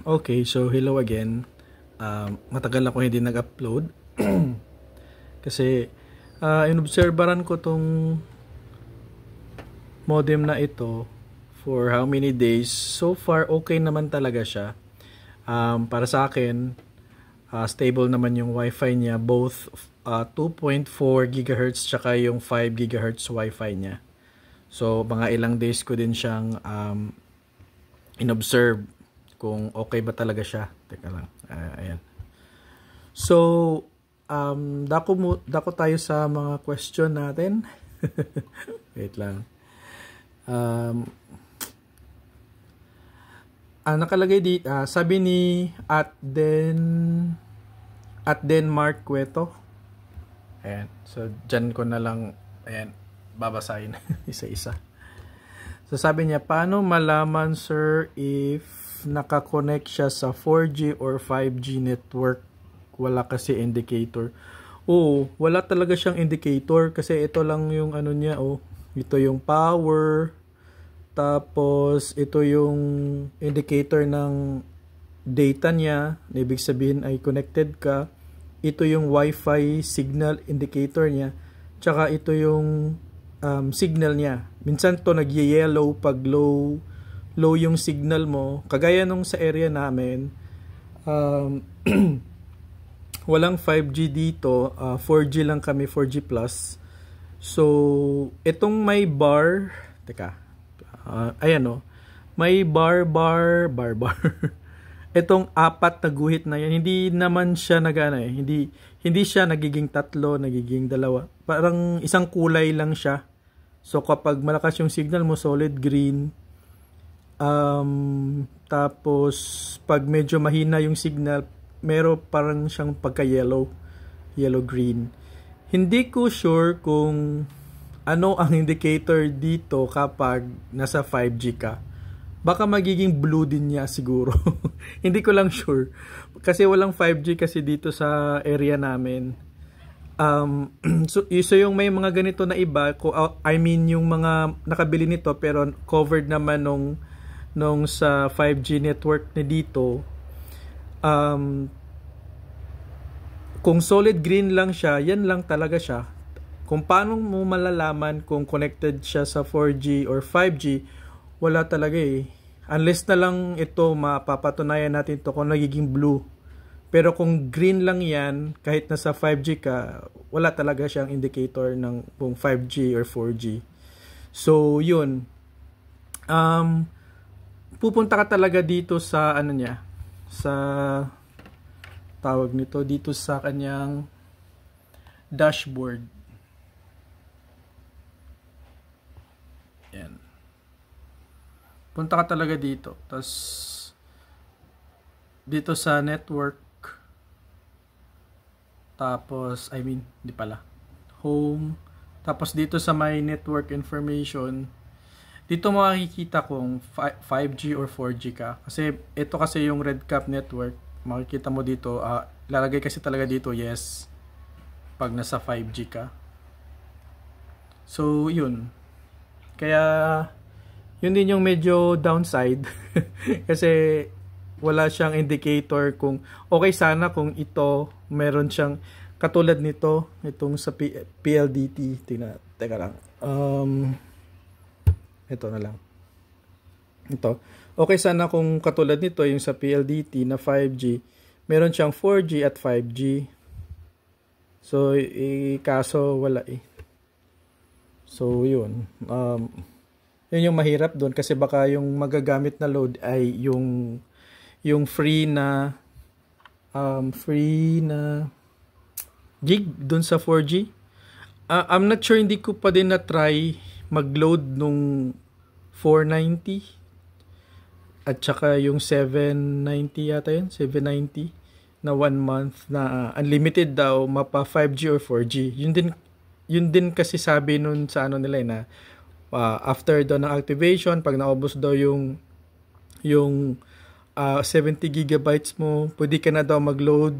Okay, so hello again. Matagal ako hindi nag-upload kasi inobserbaran ko tong modem na ito for how many days. So far, okay naman talaga siya. Para sa akin, stable naman yung wifi niya, both 2.4 GHz tsaka yung 5 GHz wifi niya. So, mga ilang days ko din siyang inobserve kung okay ba talaga siya. Teka lang. Ayan. So, dako tayo sa mga question natin. Wait lang. Nakalagay dito, sabi ni at Mark Cueto. Ayan. So, dyan ko na lang, ayan, babasahin isa-isa. So, sabi niya, paano malaman, sir, if nakakonect siya sa 4G or 5G network? Wala kasi indicator. Oo, wala talaga siyang indicator kasi ito lang yung ano niya, ito yung power, tapos ito yung indicator ng data niya, ibig sabihin ay connected ka. Ito yung Wi-Fi signal indicator niya, tsaka ito yung signal niya. Minsan to nag-yellow pag low yung signal mo. Kagaya nung sa area namin, walang 5G dito, 4G lang kami, 4G plus. So, itong may bar, teka, ayan may bar. Itong apat na guhit na yan, hindi naman siya hindi siya nagiging tatlo, nagiging dalawa. Parang isang kulay lang siya. So, kapag malakas yung signal mo, solid green. Tapos, pag medyo mahina yung signal, meron parang siyang pagka-yellow, yellow-green. Hindi ko sure kung ano ang indicator dito kapag nasa 5G ka. Baka magiging blue din niya siguro. Hindi ko lang sure. Kasi walang 5G kasi dito sa area namin. So yung may mga ganito na iba, I mean yung mga nakabili nito pero covered naman nung sa 5G network na dito. Kung solid green lang siya, yan lang talaga siya. Kung paano mo malalaman kung connected siya sa 4G or 5G, wala talaga Unless na lang ito, mapapatunayan natin to kung nagiging blue. Pero kung green lang yan, kahit nasa 5G ka, wala talaga siyang indicator ng kung 5G or 4G. So, yun. Pupunta ka talaga dito sa ano niya, sa tawag nito dito sa kanyang dashboard. Yan. Punta ka talaga dito. Tapos dito sa network. Tapos di pala. Home. Tapos dito sa my network information. Dito mo makikita kung 5G or 4G ka. Kasi ito kasi yung RedCap network. Makikita mo dito, lalagay kasi talaga dito yes pag nasa 5G ka. So, yun. Kaya, yun din yung medyo downside. Kasi, wala siyang indicator kung, okay sana kung ito, meron siyang, katulad nito, itong sa PLDT. Teka lang. Ito na lang. Ito. Okay sana kung katulad nito, yung sa PLDT na 5G, meron siyang 4G at 5G. So, kaso wala So, yun. Yun yung mahirap doon kasi baka yung magagamit na load ay yung free na gig doon sa 4G. I'm not sure, hindi ko pa din na-try mag-load nung 490 at saka yung 790 yata yun, 790 na 1 month na unlimited daw, mapa 5G or 4G. Yun din kasi sabi nun sa ano nila na after daw ng activation, pag naubos daw yung 70 gigabytes mo, pwede ka na daw mag-load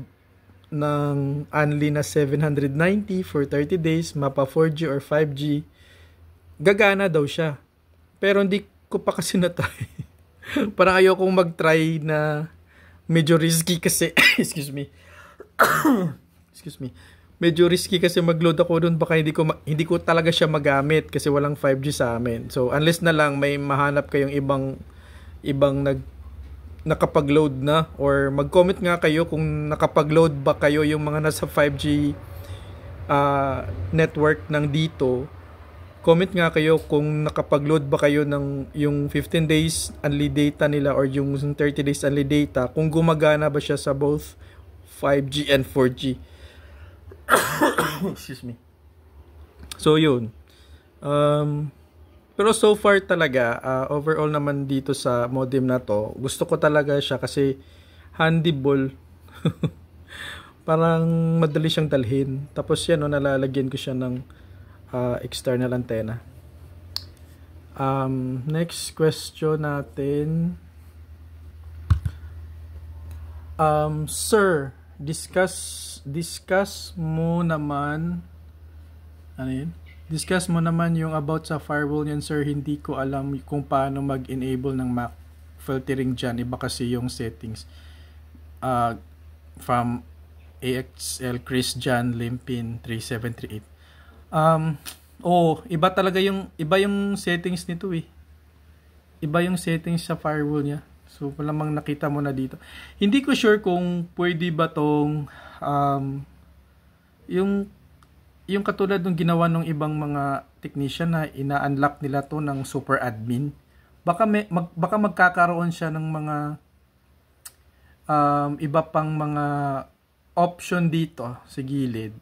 ng only na 790 for 30 days, mapa 4G or 5G. Gagana daw siya. Pero hindi ko pa kasi na-try. Parang ayokong mag-try na medyo risky kasi excuse me. Excuse me. Medyo risky kasi mag-load ako doon, baka hindi ko talaga siya magamit kasi walang 5G sa amin. So unless na lang may mahanap kayong ibang nakapag-load na, or mag-comment nga kayo kung nakapag-load ba kayo yung mga nasa 5G network ng dito. Comment nga kayo kung nakapag-load ba kayo ng yung 15 days only data nila or yung 30 days only data, kung gumagana ba siya sa both 5G and 4G. Excuse me. So yun. Pero so far talaga, overall naman dito sa modem na to, gusto ko talaga siya kasi handleable. Parang madali siyang dalhin. Tapos yan, no, nalalagyan ko siya ng external antenna. Next question natin. Sir, discuss mo naman yung about sa firewall niyan, sir. Hindi ko alam kung paano mag-enable ng MAC filtering dyan. Iba kasi yung settings. From AXL Christian Limpin 3738. Iba talaga iba yung settings nito eh. Iba yung settings sa firewall niya. So, malamang nakita mo na dito. Hindi ko sure kung pwede ba tong yung katulad ng ginawa ng ibang mga technician na ina-unlock nila to ng super admin. Baka magkakaroon siya ng mga iba pang mga option dito sa gilid.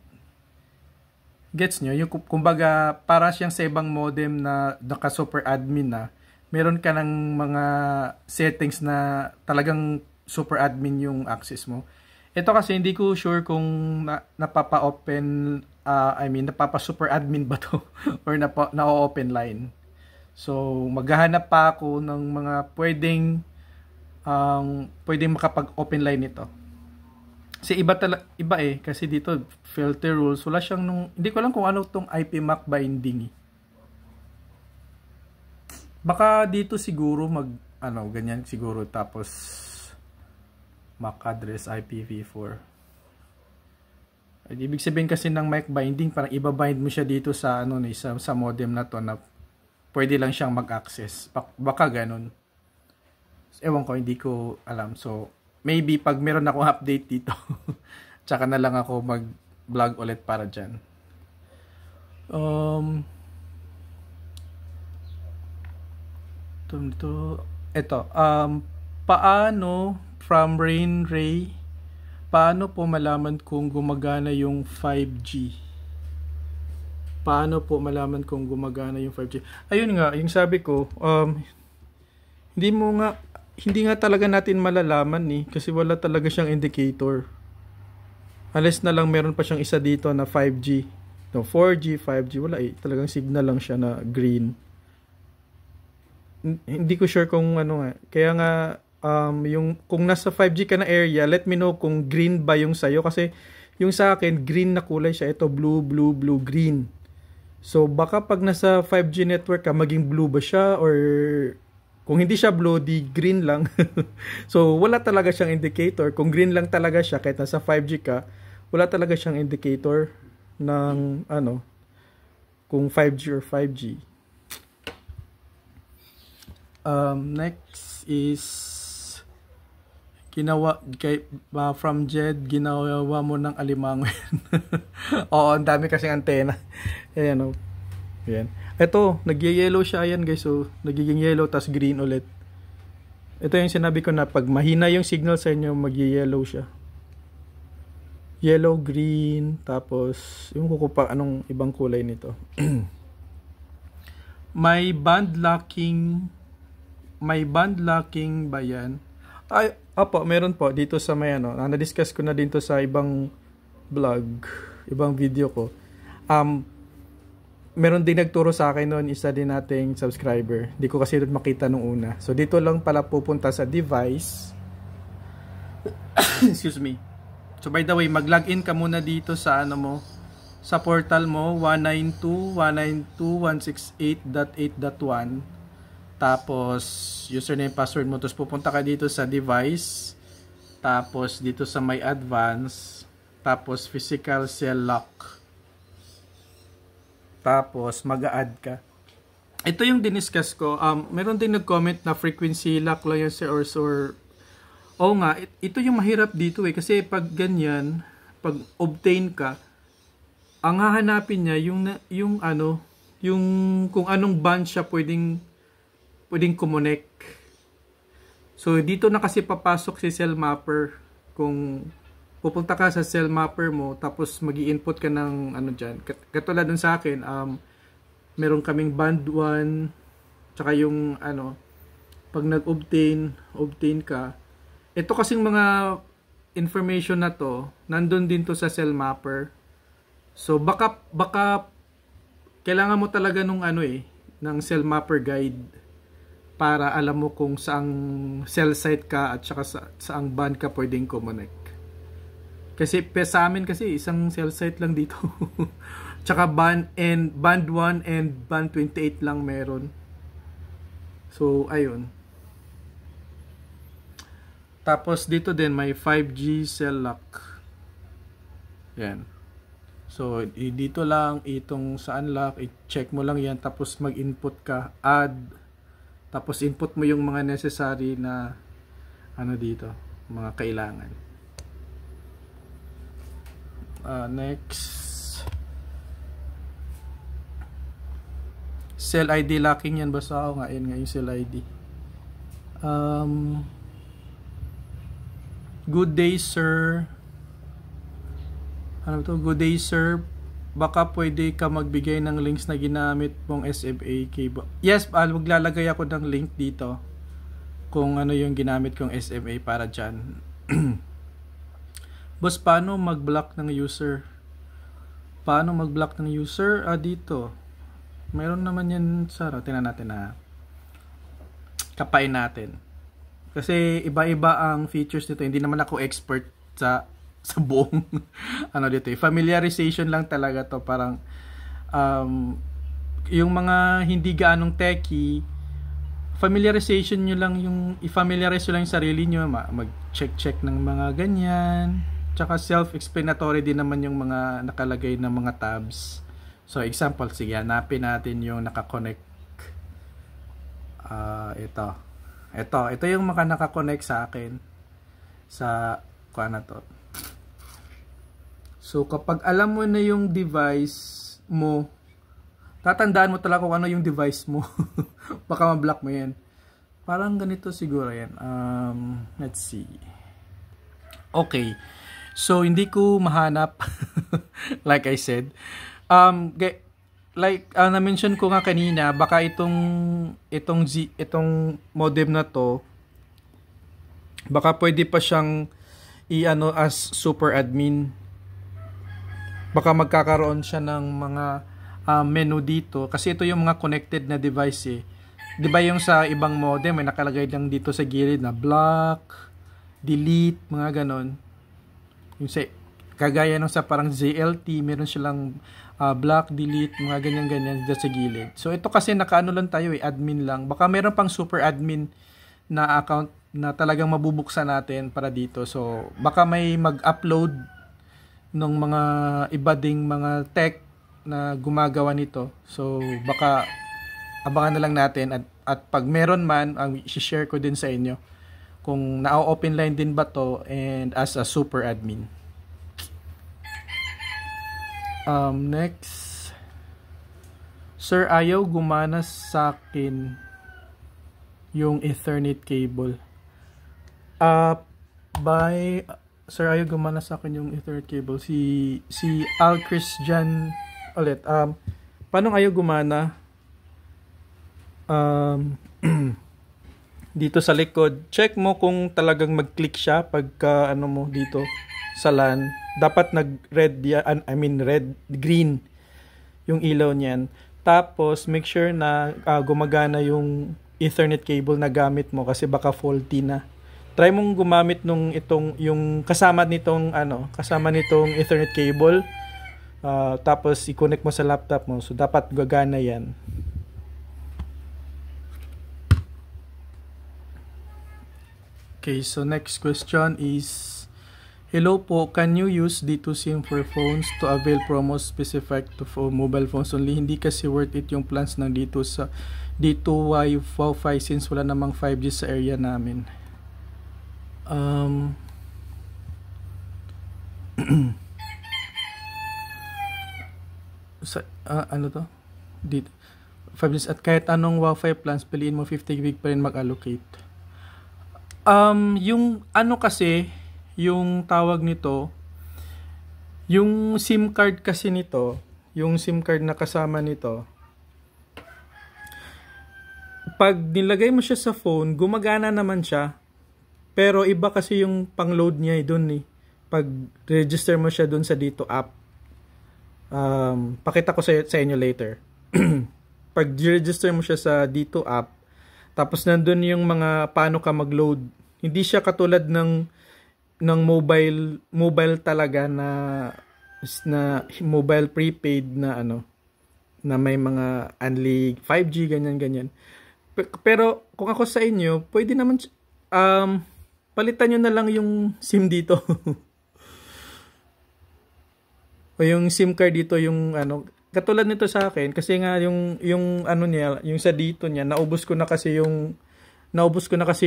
Gets nyo? Yung kumbaga para siyang sa ibang modem na naka super admin na, meron ka ng mga settings na talagang super admin yung access mo. Ito kasi hindi ko sure kung napapa-open, napapa-super admin ba to or na-open line. So, maghahanap pa ako ng mga pwedeng makapag-open line nito. Kasi iba eh, kasi dito filter rules, wala siyang hindi ko alam kung ano tong IP MAC binding eh. Baka dito siguro ganyan siguro, tapos MAC address IPv4. Ibig sabihin kasi ng MAC binding, parang iba-bind mo siya dito sa sa modem na to na pwede lang siyang mag-access. Baka ganun. Ewan ko, hindi ko alam. So, maybe pag meron akong update dito, tsaka na lang ako mag-vlog ulit para dyan. Paano from Rain Ray, paano po malaman kung gumagana yung 5G? Paano po malaman kung gumagana yung 5G? Ayun nga, yung sabi ko, hindi nga talaga natin malalaman kasi wala talaga siyang indicator. Unless na lang meron pa siyang isa dito na 5G. No, 4G, 5G, wala eh. Talagang signal lang siya na green. Hindi ko sure kung Kaya nga, kung nasa 5G ka na area, let me know kung green ba yung sayo. Kasi yung sa akin, green na kulay siya. Ito, blue, blue, blue, green. So, baka pag nasa 5G network ka, maging blue ba siya? Or kung hindi siya blue, di green lang. So, wala talaga siyang indicator. Kung green lang talaga siya, kahit nasa 5G ka, wala talaga siyang indicator ng kung 5G or 5G. Next is from Jed, ginawa mo ng alimango. Oo, ang dami kasing antena. Ayan, Ayan. Ito, nag-yellow siya. Ayan guys, so nagiging yellow tas green ulit. Ito yung sinabi ko na pag mahina yung signal sa inyo, mag-yellow siya. Yellow, green, tapos yung kukupa anong ibang kulay nito. May band locking ba yan? Ay, opo, meron po dito sa may na-discuss ko na dito sa ibang vlog, ibang video ko. Meron din nagturo sa akin noon, isa din nating subscriber. Di ko kasi makita nung una. So, dito lang pala pupunta sa device. Excuse me. So, by the way, mag-login ka muna dito sa sa portal mo, 192.168.8.1. Tapos, username, password mo. Tapos, pupunta ka dito sa device. Tapos dito sa may advance, tapos physical cell lock. Tapos mag-a-add ka. Ito yung diniscuss ko. Meron din nag-comment na frequency lock lang yan or oo nga, ito yung mahirap dito eh. Kasi pag ganyan, pag obtain ka, ang hahanapin niya yung kung anong band siya pwedeng connect. So dito na kasi papasok si cell mapper. Kung pupunta ka sa cell mapper mo, tapos magi-input ka ng dyan. Katulad dun sa akin, meron kaming band 1, tsaka yung pag obtain ka, ito kasing mga information na to, nandun din to sa cell mapper. So baka kailangan mo talaga ng cell mapper guide para alam mo kung saang cell site ka at saka saang band ka pwedeng connect. Kasi sa amin kasi isang cell site lang dito. Tsaka band 1 and band 28 lang meron. So ayun. Tapos dito din may 5G cell lock. Yan. So dito lang itong sa unlock, i-check mo lang yan tapos mag-input ka, add. Tapos input mo yung mga necessary na dito, mga kailangan. Next. Cell ID locking yan, basta ako nga, yun nga yung cell ID. Good day sir. Good day sir. Baka pwede ka magbigay ng links na ginamit mong SMA cable. Yes, maglalagay ako ng link dito kung ano yung ginamit kong SMA para dyan. Boss, paano mag-block ng user? Paano mag-block ng user? Dito. Meron naman yan, Sarah. Tingnan natin na kapain natin. Kasi iba-iba ang features nito. Hindi naman ako expert sa buong dito. Familiarization lang talaga to. Parang yung mga hindi gaanong techie, familiarization nyo lang i-familiarize nyo lang yung sarili nyo, mag-check ng mga ganyan. Tsaka self-explanatory din naman yung mga nakalagay na mga tabs. So example, sige, hanapin natin yung nakakonect. Ito yung mga nakakonect sa akin sa to. So kapag alam mo na yung device mo, tatandaan mo talaga kung ano yung device mo. Baka ma-block mo yan. Parang ganito siguro yan. Let's see. Okay. So hindi ko mahanap like I said. Na-mention ko nga kanina, baka itong modem na to, baka pwede pa siyang as super admin. Baka magkakaroon siya ng mga menu dito kasi ito yung mga connected na device eh. 'Di ba yung sa ibang modem may nakalagay lang dito sa gilid na block, delete, mga ganon. Yung sa kagaya nung sa parang ZLT, meron silang block, delete, mga ganyan-ganyan dito sa gilid. So ito kasi nakaano lang tayo admin lang. Baka meron pang super admin na account na talagang mabubuksan natin para dito. So baka may mag-upload ng mga iba ding mga tech na gumagawa nito. So baka abangan na lang natin at pag meron man, i-share ko din sa inyo kung na-open line din ba to and as a super admin. Next. Sir, ayaw gumana sa akin yung Ethernet cable. Sir, ayaw gumana sa akin yung Ethernet cable. Si Al Christian ulit. Paano ayaw gumana? Dito sa likod, check mo kung talagang mag-click siya pagka mo dito sa LAN. Dapat green yung ilaw niyan. Tapos make sure na gumagana yung Ethernet cable na gamit mo kasi baka faulty na. Try mong gumamit yung kasama nitong Ethernet cable. Tapos i-connect mo sa laptop mo. So dapat gagana 'yan. Okay, so next question is, hello po, can you use D2 SIM for phones to avail promos specific to mobile phones only? Hindi kasi worth it yung plans ng D2 sa D2 Wi-Fi since wala namang 5G sa area namin. Ano to? D2 5G at kahit anong Wi-Fi plans, piliin mo 50 GB pa rin mag-allocate. Yung ano kasi, yung tawag nito, yung SIM card kasi nito, yung SIM card na kasama nito, pag nilagay mo siya sa phone, gumagana naman siya. Pero iba kasi yung pang-load niya doon eh. Pag register mo siya doon sa Dito app. Pakita ko sa inyo later. Pag register mo siya sa Dito app, tapos nandun yung mga paano ka mag-load. Hindi siya katulad ng mobile talaga na mobile prepaid na na may mga only 5G ganyan. Pero kung ako sa inyo, pwede naman palitan nyo na lang yung SIM dito. O yung SIM card dito, yung katulad nito sa akin kasi nga yung niya, yung sa dito niya, naubos ko na kasi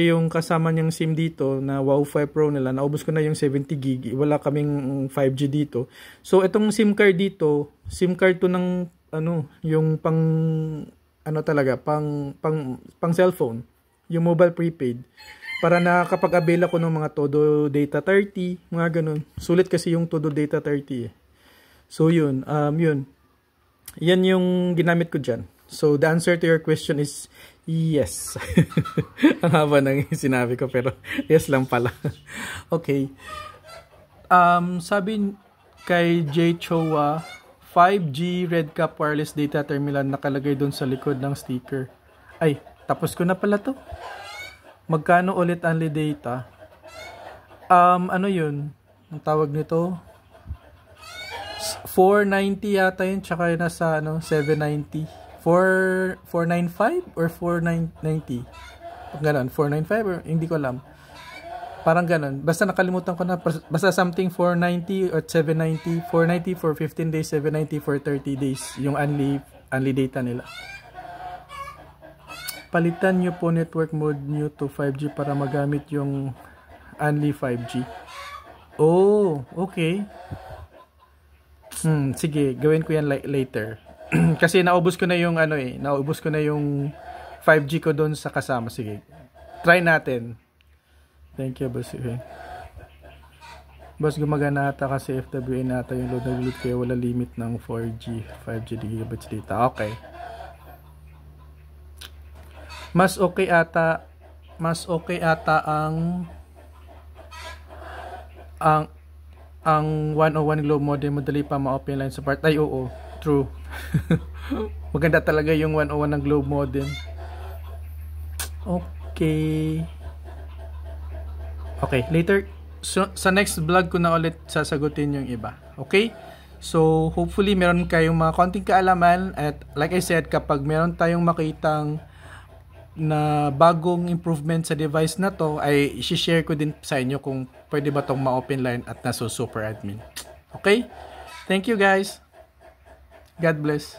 yung kasama niyang SIM dito na Wi-Fi Pro nila. Naubos ko na yung 70 gig. Wala kaming 5G dito. So itong SIM card dito, SIM card to ng yung pang talaga, pang cellphone, yung mobile prepaid. Para nakakapag-avail ako ng mga todo data 30, mga ganun. Sulit kasi yung todo data 30 eh. So yun, yan yung ginamit ko dyan. So the answer to your question is yes. Ang haba ng sinabi ko pero yes lang pala. Okay. Sabi kay J. Chowa, 5G Red Cap wireless data terminal nakalagay doon sa likod ng sticker. Ay, tapos ko na pala to. Magkano ulit only data? Ano yun? Ang tawag nito? 490 yata yun, tsaka yun nasa 790. 495 or 490? Ganon, 495 or hindi ko alam. Parang ganon. Basta nakalimutan ko na. Basta something 490 or 790. 490 for 15 days, 790 for 30 days. Yung only data nila. Palitan nyo po network mode nyo to 5G para magamit yung only 5G. Oh, okay. Sige, gawin ko yan later. Kasi naubos ko na yung naubos ko na yung 5G ko doon sa kasama. Sige. Try natin. Thank you, boss. Okay. Boss, gumagana ata kasi FWA na ata yung load na load kaya wala limit ng 4G, 5G gigabits data. Okay. Mas okay ata ang 101 Globe modem, madali pa ma-open line support. Ay, oo. True. Maganda talaga yung 101 ng Globe modem. Okay. Okay, later. So, sa next vlog ko na ulit sasagutin yung iba. Okay? So, hopefully meron kayong mga konting kaalaman. At like I said, kapag meron tayong makitang na bagong improvement sa device na to, ay i-share ko din sa inyo kung pwede ba tong ma-open line at naso super admin. Okay? Thank you guys. God bless.